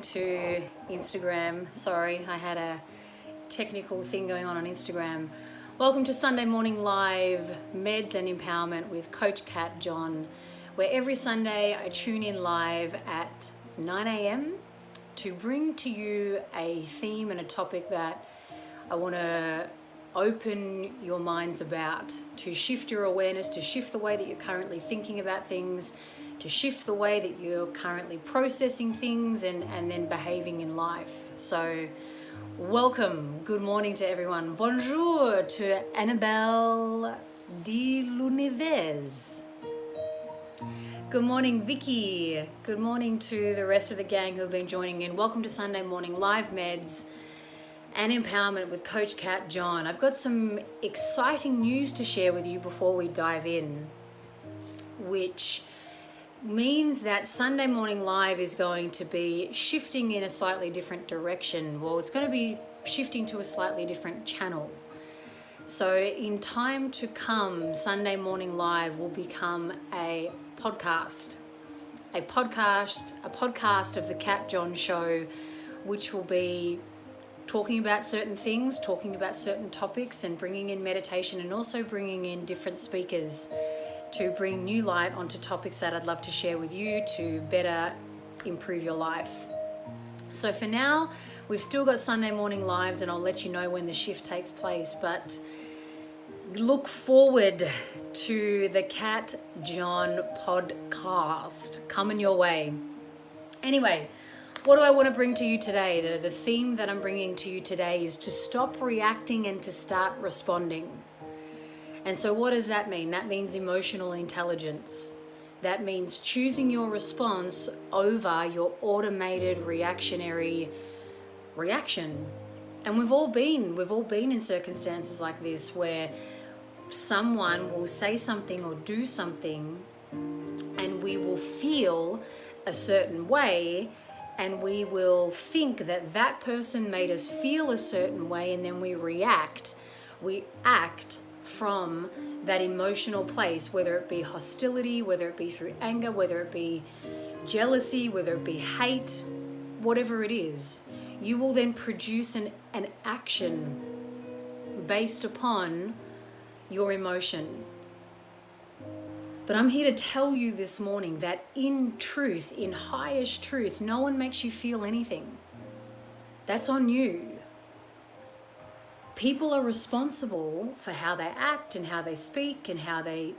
to Instagram. Sorry, I had a technical thing going on Instagram. Welcome to Sunday Morning Live, Meds and Empowerment with Coach Kat John, where every Sunday I tune in live at 9 a.m. to bring to you a theme and a topic that I want to open your minds about, to shift your awareness, to shift the way that you're currently thinking about things, to shift the way that you're currently processing things and then behaving in life. So welcome, good morning to everyone. Bonjour to Annabelle de l'Univers. Good morning, Vicky. Good morning to the rest of the gang who have been joining in. Welcome to Sunday Morning Live Meds and Empowerment with Coach Kat John. I've got some exciting news to share with you before we dive in, which means that Sunday Morning Live is going to be shifting in a slightly different direction. Well, it's going to be shifting to a slightly different channel. So in time to come, Sunday Morning Live will become a podcast of the Kat John Show, which will be talking about certain things, talking about certain topics, and bringing in meditation, and also bringing in different speakers to bring new light onto topics that I'd love to share with you to better improve your life. So for now, we've still got Sunday Morning Lives, and I'll let you know when the shift takes place, but look forward to the Kat John podcast coming your way. Anyway, what do I want to bring to you today? The theme that I'm bringing to you today is to stop reacting and to start responding. And so what does that mean? That means emotional intelligence. That means choosing your response over your automated reactionary reaction. And we've all been in circumstances like this where someone will say something or do something and we will feel a certain way, and we will think that that person made us feel a certain way, and then we act from that emotional place, whether it be hostility, whether it be through anger, whether it be jealousy, whether it be hate, whatever it is. You will then produce an action based upon your emotion. But I'm here to tell you this morning that in truth, in highest truth, no one makes you feel anything. That's on you. People are responsible for how they act and how they speak and how they,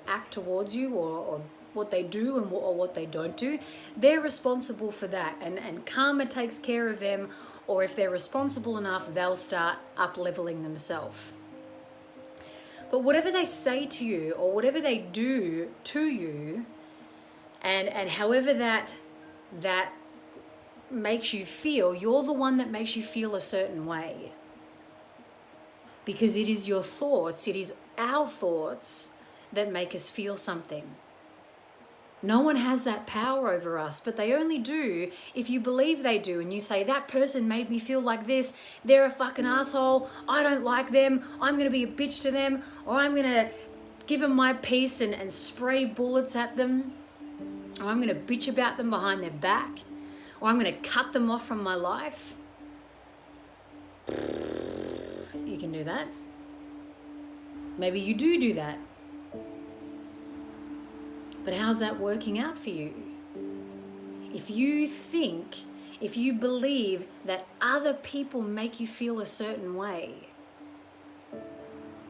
act towards you or what they do or what they don't do. They're responsible for that, and karma takes care of them, or if they're responsible enough, they'll start up-leveling themselves. But whatever they say to you or whatever they do to you, and however that makes you feel, you're the one that makes you feel a certain way. Because it is your thoughts, it is our thoughts that make us feel something. No one has that power over us, but they only do if you believe they do, and you say, that person made me feel like this, they're a fucking asshole, I don't like them, I'm going to be a bitch to them, or I'm going to give them my piece and spray bullets at them, or I'm going to bitch about them behind their back, or I'm going to cut them off from my life. You can do that. Maybe you do that. But how's that working out for you? If you believe that other people make you feel a certain way,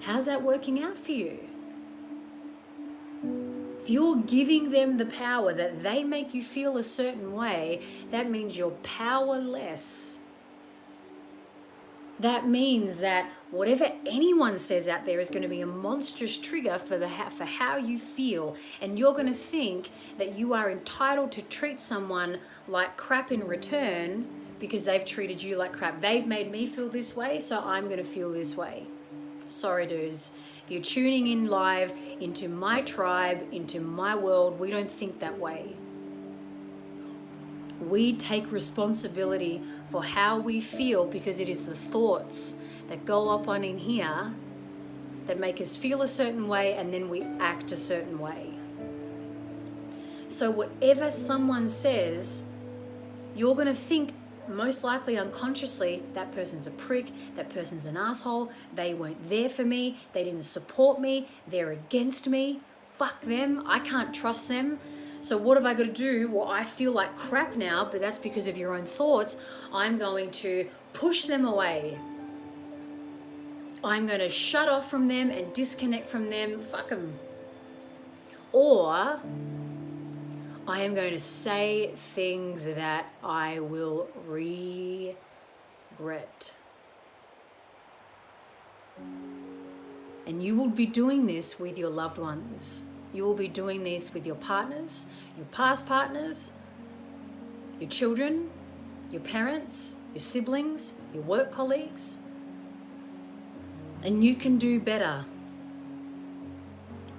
how's that working out for you? If you're giving them the power that they make you feel a certain way, that means you're powerless. That means that whatever anyone says out there is going to be a monstrous trigger for how you feel, and you're going to think that you are entitled to treat someone like crap in return because they've treated you like crap. They've made me feel this way, so I'm going to feel this way. Sorry, dudes. If you're tuning in live into my tribe, into my world, we don't think that way. We take responsibility for how we feel, because it is the thoughts that go up on in here that make us feel a certain way, and then we act a certain way. So whatever someone says you're going to think, most likely unconsciously, that person's a prick, that person's an asshole, they weren't there for me, they didn't support me, they're against me, fuck them, I can't trust them. So what have I got to do? Well, I feel like crap now, but that's because of your own thoughts. I'm going to push them away. I'm going to shut off from them and disconnect from them. Fuck them. Or I am going to say things that I will regret. And you will be doing this with your loved ones. You will be doing this with your partners, your past partners, your children, your parents, your siblings, your work colleagues. And you can do better,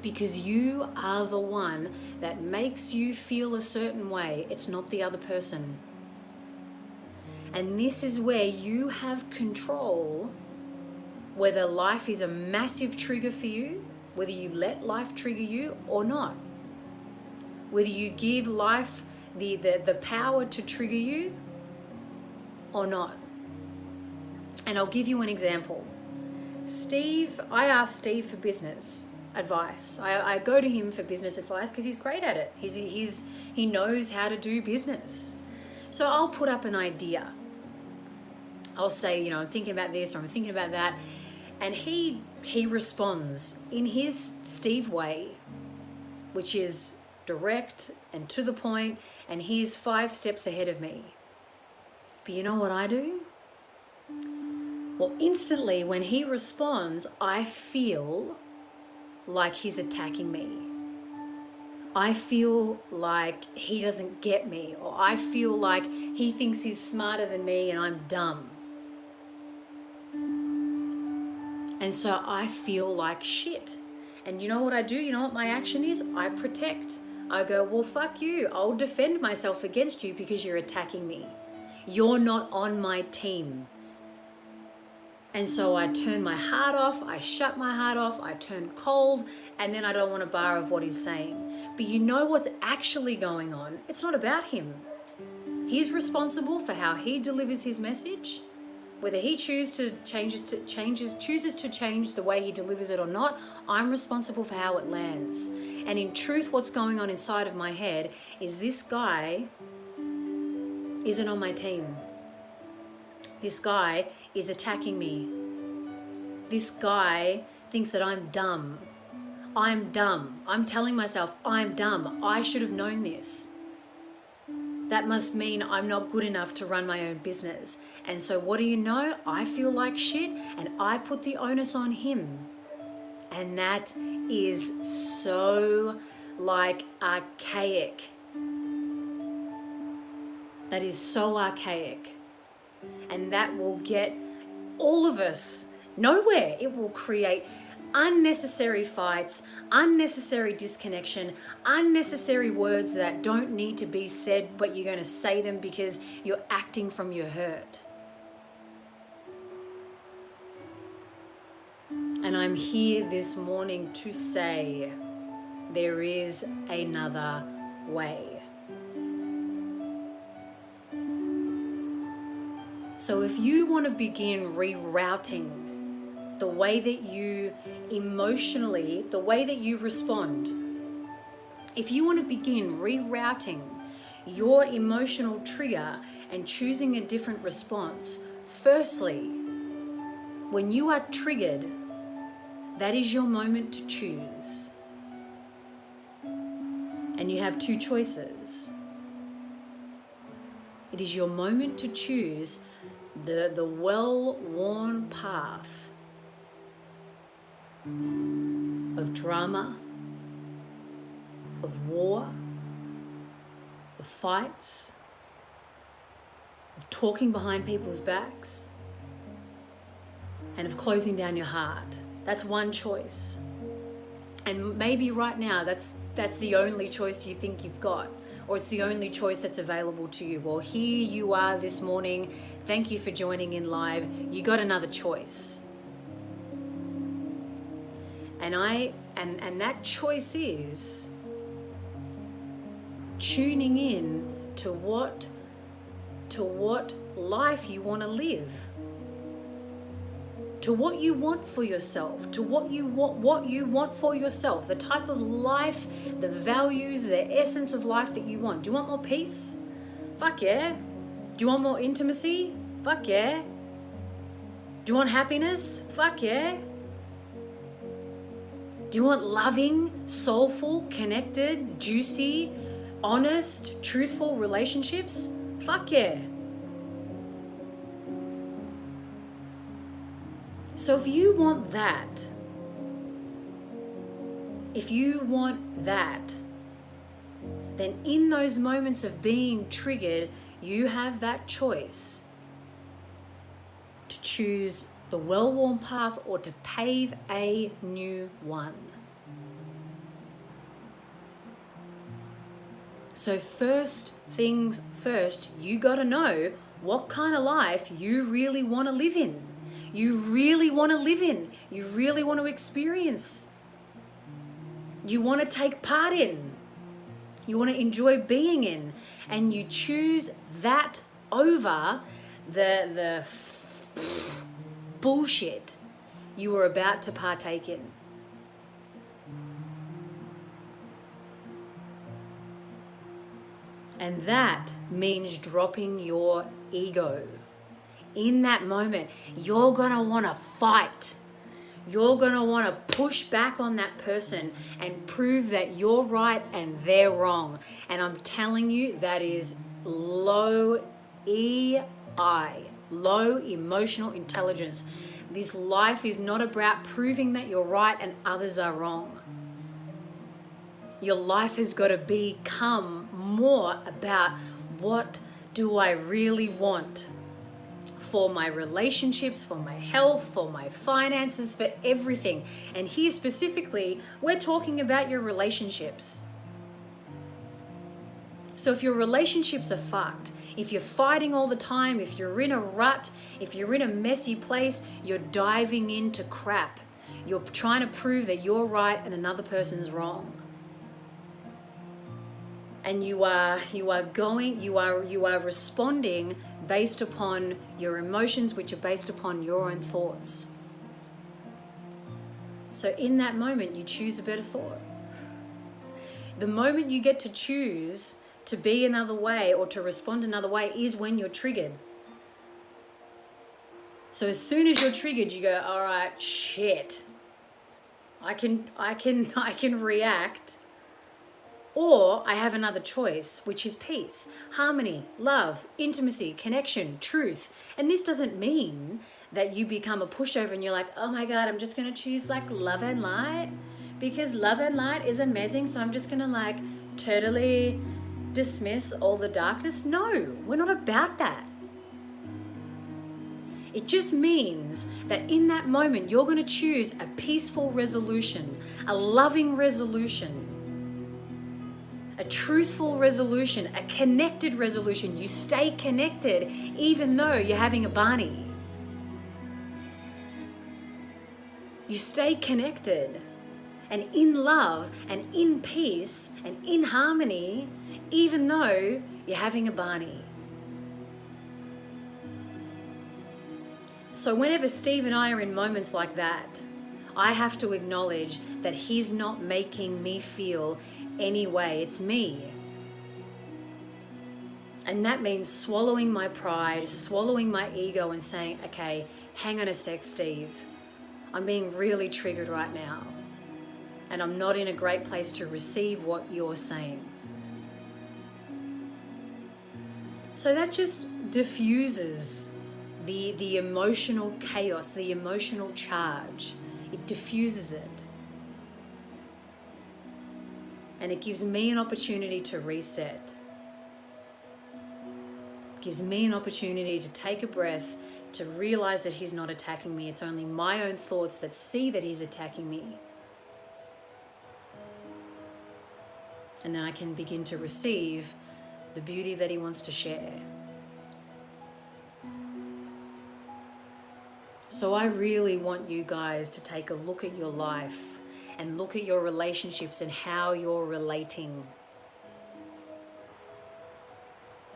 because you are the one that makes you feel a certain way. It's not the other person. And this is where you have control, whether life is a massive trigger for you, whether you let life trigger you or not, whether you give life the power to trigger you or not. And I'll give you an example. I asked Steve for business advice. I go to him for business advice because he's great at it. He knows how to do business. So I'll put up an idea. I'll say, I'm thinking about this or I'm thinking about that. And he responds in his Steve way, which is direct and to the point, and he's 5 steps ahead of me. But you know what I do? Well, instantly when he responds, I feel like he's attacking me. I feel like he doesn't get me, or I feel like he thinks he's smarter than me and I'm dumb. And so I feel like shit. And you know what I do? You know what my action is? I protect. I go, well, fuck you. I'll defend myself against you because you're attacking me. You're not on my team. And so I turn my heart off, I shut my heart off, I turn cold, and then I don't want a bar of what he's saying. But you know what's actually going on? It's not about him. He's responsible for how he delivers his message. Whether he chooses to change the way he delivers it or not, I'm responsible for how it lands. And in truth, what's going on inside of my head is this guy isn't on my team. This guy is attacking me. This guy thinks that I'm dumb. I'm dumb. I'm telling myself I'm dumb. I should have known this. That must mean I'm not good enough to run my own business. And so what do you know? I feel like shit and I put the onus on him. And that is so archaic. That is so archaic. And that will get all of us nowhere. It will create unnecessary fights, unnecessary disconnection, unnecessary words that don't need to be said, but you're going to say them because you're acting from your hurt. And I'm here this morning to say there is another way. So if you want to begin rerouting the way that you emotionally, the way that you respond, if you want to begin rerouting your emotional trigger and choosing a different response, firstly, when you are triggered, that is your moment to choose. And you have 2 choices. It is your moment to choose the well-worn path of drama, of war, of fights, of talking behind people's backs, and of closing down your heart. That's one choice. And maybe right now that's the only choice you think you've got, or it's the only choice that's available to you. Well, here you are this morning. Thank you for joining in live. You got another choice. And that choice is tuning in to what to what life you want to live, to what you want for yourself, to what you want for yourself, the type of life, the values, the essence of life that you want. Do you want more peace? Fuck yeah. Do you want more intimacy? Fuck yeah. Do you want happiness? Fuck yeah. Do you want loving, soulful, connected, juicy, honest, truthful relationships? Fuck yeah. So if you want that, then in those moments of being triggered, you have that choice to choose the well-worn path or to pave a new one. So first things first, you got to know what kind of life you really want to live in. You really want to live in. You really want to experience. You want to take part in. You want to enjoy being in. And you choose that over the bullshit you were about to partake in. And that means dropping your ego. In that moment, you're going to want to fight. You're going to want to push back on that person and prove that you're right and they're wrong. And I'm telling you, that is low EI, low emotional intelligence. This life is not about proving that you're right and others are wrong. Your life has got to become more about what do I really want for my relationships, for my health, for my finances, for everything. And here specifically, we're talking about your relationships. So if your relationships are fucked, if you're fighting all the time, if you're in a rut, if you're in a messy place, you're diving into crap. You're trying to prove that you're right and another person's wrong. And you are responding based upon your emotions, which are based upon your own thoughts. So in that moment, you choose a better thought. The moment you get to choose to be another way or to respond another way is when you're triggered. So as soon as you're triggered, you go, all right, shit, I can react. Or I have another choice, which is peace, harmony, love, intimacy, connection, truth. And this doesn't mean that you become a pushover and you're like, oh my God, I'm just going to choose like love and light because love and light is amazing. So I'm just going to like totally dismiss all the darkness. No, we're not about that. It just means that in that moment, you're going to choose a peaceful resolution, a loving resolution, a truthful resolution, a connected resolution. You stay connected even though you're having a Barney. You stay connected and in love and in peace and in harmony even though you're having a Barney. So whenever Steve and I are in moments like that, I have to acknowledge that he's not making me feel any way. It's me. And that means swallowing my pride, swallowing my ego and saying, okay, hang on a sec, Steve. I'm being really triggered right now. And I'm not in a great place to receive what you're saying. So that just diffuses the emotional chaos, the emotional charge. It diffuses it. And it gives me an opportunity to reset. It gives me an opportunity to take a breath, to realize that he's not attacking me. It's only my own thoughts that see that he's attacking me. And then I can begin to receive the beauty that he wants to share. So I really want you guys to take a look at your life and look at your relationships and how you're relating.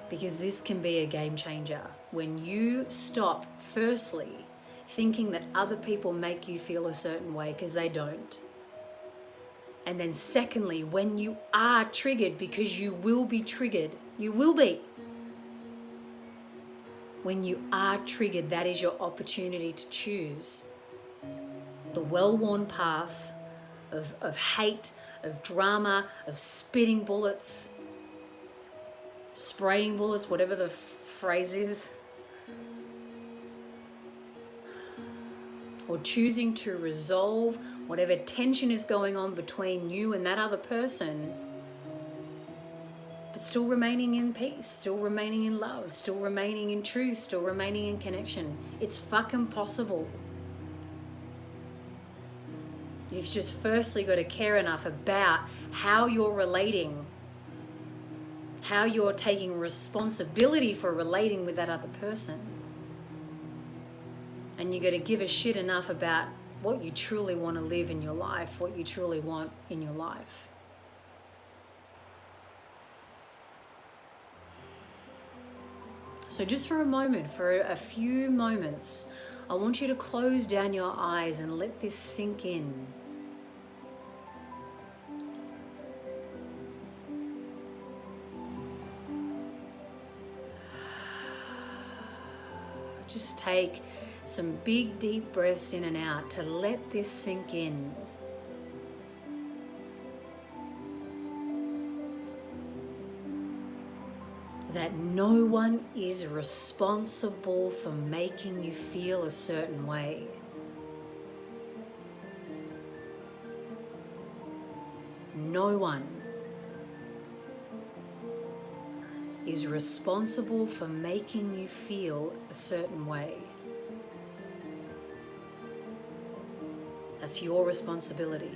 because this can be a game changer. When you stop, firstly, thinking that other people make you feel a certain way, because they don't. And then secondly, when you are triggered, because you will be triggered, you will be. When you are triggered, that is your opportunity to choose the well-worn path of hate, of drama, of spitting bullets, spraying bullets, whatever the phrase is, or choosing to resolve whatever tension is going on between you and that other person, but still remaining in peace, still remaining in love, still remaining in truth, still remaining in connection. It's fucking possible. You've just firstly got to care enough about how you're relating, how you're taking responsibility for relating with that other person. And you got to give a shit enough about what you truly want to live in your life, what you truly want in your life. So just for a moment, for a few moments, I want you to close down your eyes and let this sink in. Just take some big, deep breaths in and out to let this sink in. That no one is responsible for making you feel a certain way. No one is responsible for making you feel a certain way. That's your responsibility.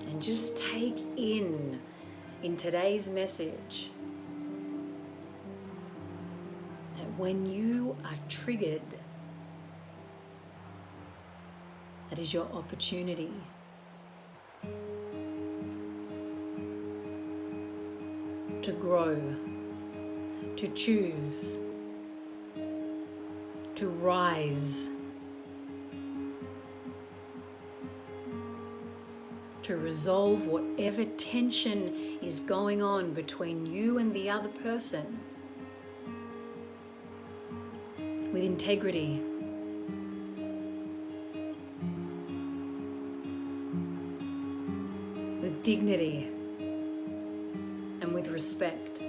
And just take in today's message that when you are triggered, that is your opportunity to grow, to choose, to rise, to resolve whatever tension is going on between you and the other person with integrity, with dignity, and with respect.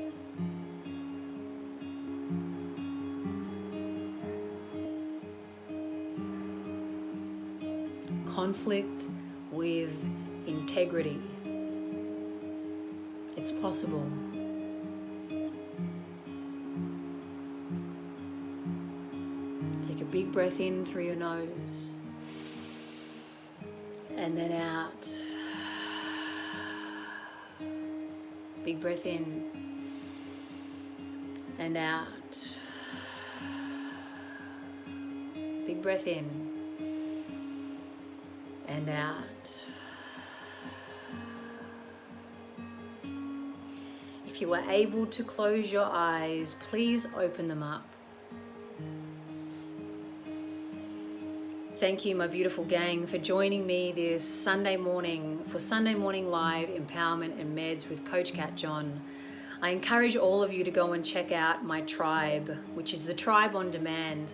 Conflict with integrity. It's possible. Take a big breath in through your nose and then out. Big breath in and out. Big breath in and out. If you are able to close your eyes, please open them up. Thank you, my beautiful gang, for joining me this Sunday morning for Sunday Morning Live Empowerment and Meds with Coach Kat John. I encourage all of you to go and check out my tribe, which is the Tribe on Demand.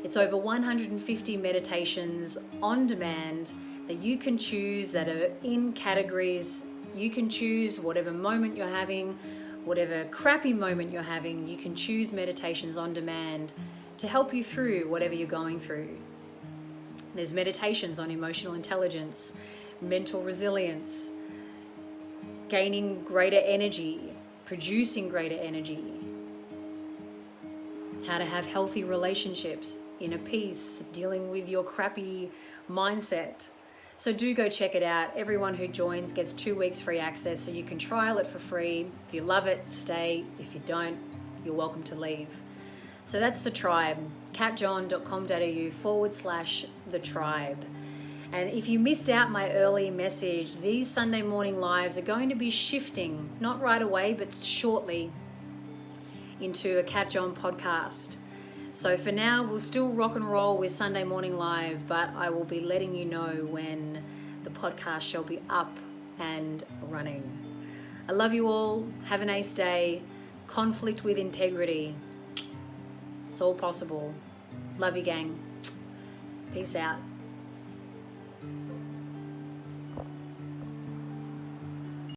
It's over 150 meditations on demand that you can choose that are in categories. You can choose whatever moment you're having, whatever crappy moment you're having. You can choose meditations on demand to help you through whatever you're going through. There's meditations on emotional intelligence, mental resilience, gaining greater energy, producing greater energy, how to have healthy relationships, inner peace, dealing with your crappy mindset, So do go check it out. Everyone who joins gets 2 weeks free access, so you can trial it for free. If you love it, stay. If you don't, you're welcome to leave. So that's the tribe, katjohn.com.au/the tribe. And if you missed out my early message, these Sunday morning lives are going to be shifting, not right away, but shortly, into a Kat John podcast. So for now, we'll still rock and roll with Sunday Morning Live, but I will be letting you know when the podcast shall be up and running. I love you all. Have an ace day. Conflict with integrity. It's all possible. Love you, gang. Peace out.